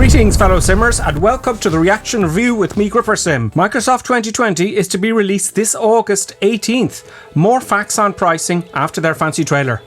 Greetings fellow simmers and welcome to the reaction review with me, Gripper Sim. Microsoft 2020 is to be released this August 18th. More facts on pricing after their fancy trailer.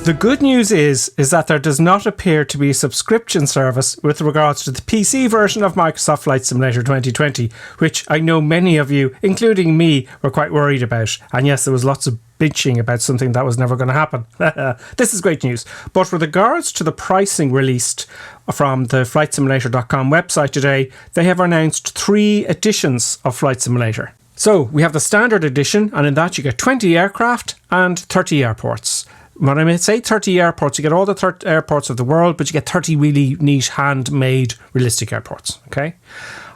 The good news is that there does not appear to be a subscription service with regards to the PC version of Microsoft Flight Simulator 2020, which I know many of you, including me, were quite worried about. And yes, there was lots of bitching about something that was never going to happen. This is great news. But with regards to the pricing released from the flightsimulator.com website today, they have announced 3 editions of Flight Simulator. So we have the standard edition, and in that you get 20 aircraft and 30 airports. When I say 30 airports, you get all the airports of the world, but you get 30 really neat handmade realistic airports. Okay.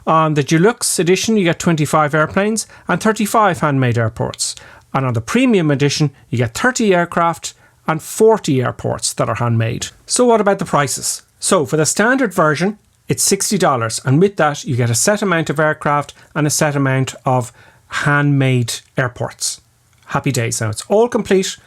On the deluxe edition, you get 25 airplanes and 35 handmade airports. And on the premium edition, you get 30 aircraft and 40 airports that are handmade. So what about the prices? So for the standard version, it's $60. And with that, you get a set amount of aircraft and a set amount of handmade airports. Happy days. Now it's all complete.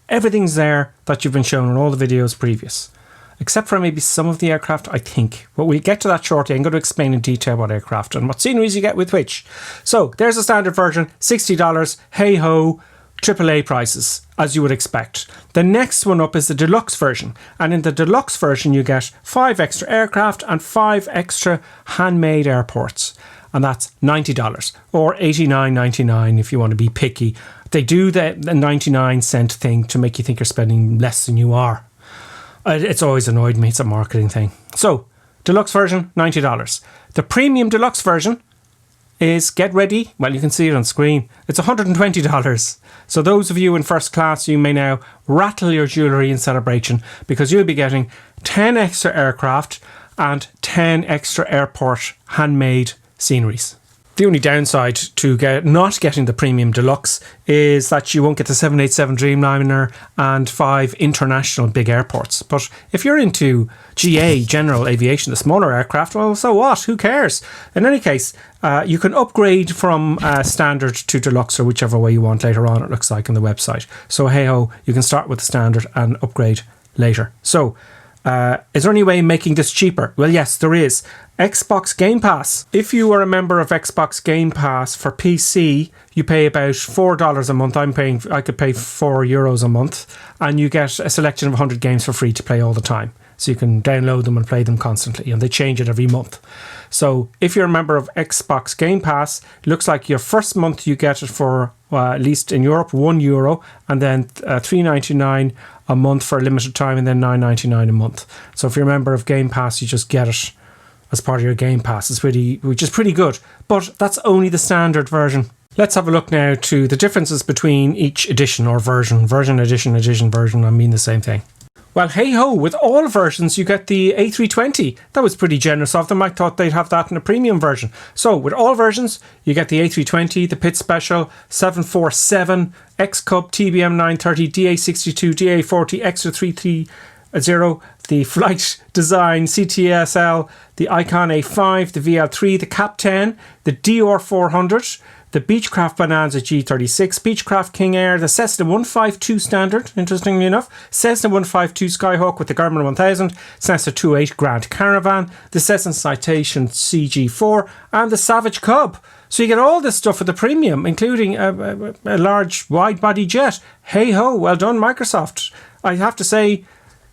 Everything's there that you've been shown in all the videos previous, except for maybe some of the aircraft, I think. But we'll get to that shortly. I'm going to explain in detail what aircraft and what sceneries you get with which. So there's the standard version, $60, hey-ho, AAA prices, as you would expect. The next one up is the deluxe version. And in the deluxe version, you get 5 extra aircraft and 5 extra handmade airports. And that's $90 or $89.99 if you want to be picky. They do the 99-cent thing to make you think you're spending less than you are. It's always annoyed me. It's a marketing thing. So, deluxe version, $90. The premium deluxe version is, get ready, well, you can see it on screen. It's $120. So those of you in first class, you may now rattle your jewellery in celebration because you'll be getting 10 extra aircraft and 10 extra airport handmade sceneries. The only downside to not getting the premium deluxe is that you won't get the 787 Dreamliner and 5 international big airports. But if you're into GA, general aviation, the smaller aircraft, well, so what? Who cares? In any case, you can upgrade from standard to deluxe or whichever way you want later on, it looks like on the website. So hey-ho, you can start with the standard and upgrade later. So, is there any way of making this cheaper? Well, yes, there is. Xbox Game Pass. If you are a member of Xbox Game Pass for PC, you pay about $4 a month. I could pay €4 a month, and you get a selection of 100 games for free to play all the time. So you can download them and play them constantly, and they change it every month. So if you're a member of Xbox Game Pass, it looks like your first month you get it for, at least in Europe, €1, and then $3.99 a month for a limited time, and then $9.99 a month. So if you're a member of Game Pass, you just get it as part of your Game Pass, which is pretty good. But that's only the standard version. Let's have a look now to the differences between each edition or version. Version, edition, version, I mean the same thing. Well, hey-ho, with all versions, you get the A320. That was pretty generous of them. I thought they'd have that in a premium version. So, with all versions, you get the A320, the Pit Special, 747, X-Cub, TBM 930, DA62, DA40, Extra 33, Zero, the Flight Design CTSL, the Icon A5, the VL3, the Cap 10, the Dior 400, the Beechcraft Bonanza G36, Beechcraft King Air, the Cessna 152 Standard, interestingly enough, Cessna 152 Skyhawk with the Garmin 1000, Cessna 28 Grand Caravan, the Cessna Citation CG4, and the Savage Cub. So you get all this stuff for the premium, including a large wide-body jet. Hey-ho, well done, Microsoft. I have to say,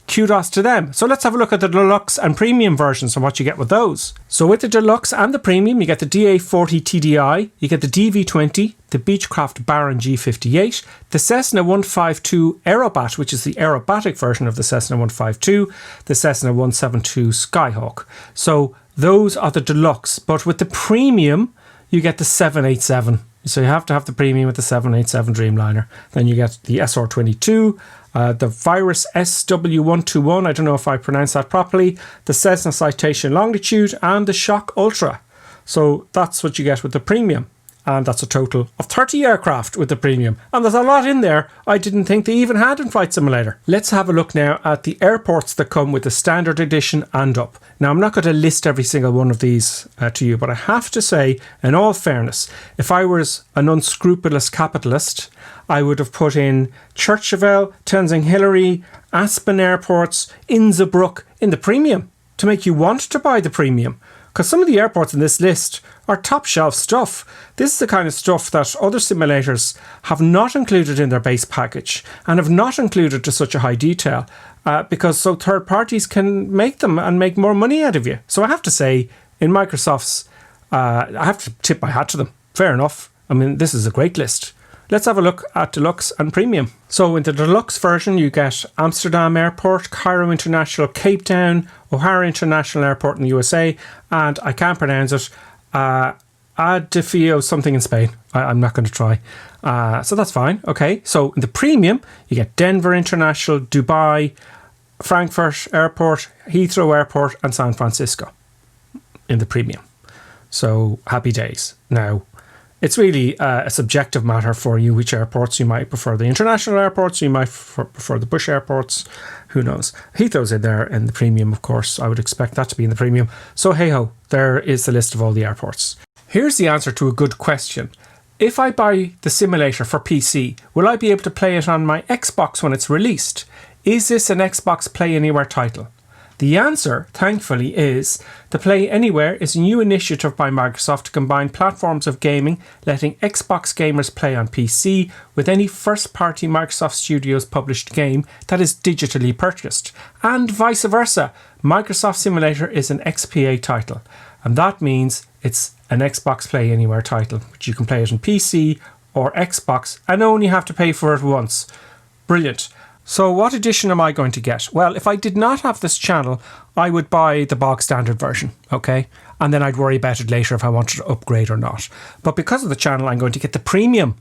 kudos to them. So let's have a look at the deluxe and premium versions and what you get with those. So with the deluxe and the premium, you get the DA40 TDI, you get the DV20, the Beechcraft Baron G58, the Cessna 152 Aerobat, which is the aerobatic version of the Cessna 152, the Cessna 172 Skyhawk. So those are the deluxe. But with the premium, you get the 787. So you have to have the premium with the 787 Dreamliner. Then you get the SR22, the Virus SW121, I don't know if I pronounced that properly, the Cessna Citation Longitude, and the Shock Ultra. So that's what you get with the premium. And that's a total of 30 aircraft with the premium. And there's a lot in there I didn't think they even had in Flight Simulator. Let's have a look now at the airports that come with the standard edition and up. Now, I'm not going to list every single one of these to you, but I have to say, in all fairness, if I was an unscrupulous capitalist, I would have put in Churcheville, Tenzing Hillary, Aspen airports, Innsbruck in the premium to make you want to buy the premium. Because some of the airports in this list are top shelf stuff. This is the kind of stuff that other simulators have not included in their base package and have not included to such a high detail because so third parties can make them and make more money out of you. So I have to say, in Microsoft's, I have to tip my hat to them. Fair enough. I mean, this is a great list. Let's have a look at Deluxe and Premium. So in the Deluxe version, you get Amsterdam Airport, Cairo International, Cape Town, O'Hara International Airport in the USA, and I can't pronounce it, Adifio something in Spain. I'm not going to try. So that's fine. Okay. So in the Premium, you get Denver International, Dubai, Frankfurt Airport, Heathrow Airport, and San Francisco in the Premium. So happy days. Now, it's really a subjective matter for you, which airports you might prefer. The international airports, you might prefer the bush airports. Who knows? Heathrow's in there in the premium, of course. I would expect that to be in the premium. So hey-ho, there is the list of all the airports. Here's the answer to a good question. If I buy the simulator for PC, will I be able to play it on my Xbox when it's released? Is this an Xbox Play Anywhere title? The answer, thankfully, is the Play Anywhere is a new initiative by Microsoft to combine platforms of gaming, letting Xbox gamers play on PC with any first-party Microsoft Studios published game that is digitally purchased, and vice versa. Microsoft Simulator is an XPA title, and that means it's an Xbox Play Anywhere title, which you can play it on PC or Xbox and only have to pay for it once. Brilliant. So what edition am I going to get? Well, if I did not have this channel, I would buy the bog standard version, okay? And then I'd worry about it later if I wanted to upgrade or not. But because of the channel, I'm going to get the premium.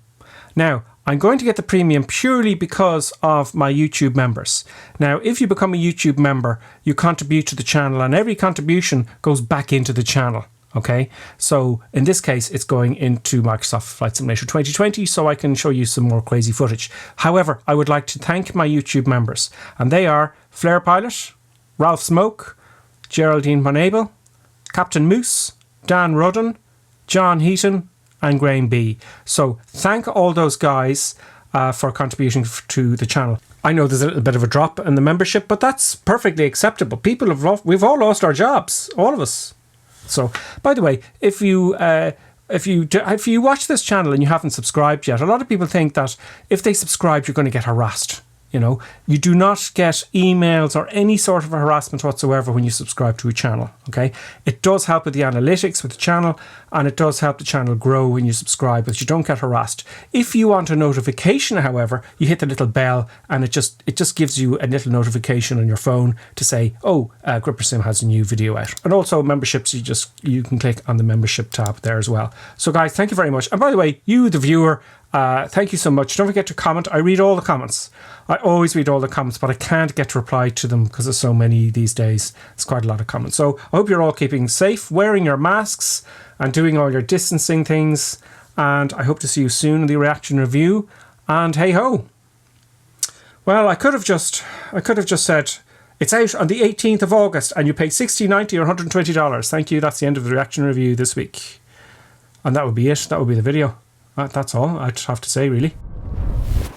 Now, I'm going to get the premium purely because of my YouTube members. Now, if you become a YouTube member, you contribute to the channel and every contribution goes back into the channel. Okay, so in this case, it's going into Microsoft Flight Simulator 2020, so I can show you some more crazy footage. However, I would like to thank my YouTube members, and they are Flare Pilot, Ralph Smoke, Geraldine Bonable, Captain Moose, Dan Rudden, John Heaton, and Graham B. So thank all those guys for contributing to the channel. I know there's a little bit of a drop in the membership, but that's perfectly acceptable. We've all lost our jobs, all of us. So, by the way, if you watch this channel and you haven't subscribed yet, a lot of people think that if they subscribe, you're going to get harassed. You know, you do not get emails or any sort of harassment whatsoever when you subscribe to a channel. Okay, it does help with the analytics with the channel, and it does help the channel grow when you subscribe, but you don't get harassed. If you want a notification, however, you hit the little bell, and it just gives you a little notification on your phone to say, oh, GripperSim has a new video out. And also memberships, you can click on the membership tab there as well. So guys, thank you very much. And by the way, you, the viewer, thank you so much. Don't forget to comment. I read all the comments. I always read all the comments, but I can't get to reply to them because there's so many these days. It's quite a lot of comments. So I hope you're all keeping safe, wearing your masks and doing all your distancing things. And I hope to see you soon in the reaction review. And hey ho. Well, I could have just said It's out on the 18th of August and you pay $60, $90 or $120. Thank you. That's the end of the reaction review this week. And that would be it. That would be the video. That's all I'd have to say, really.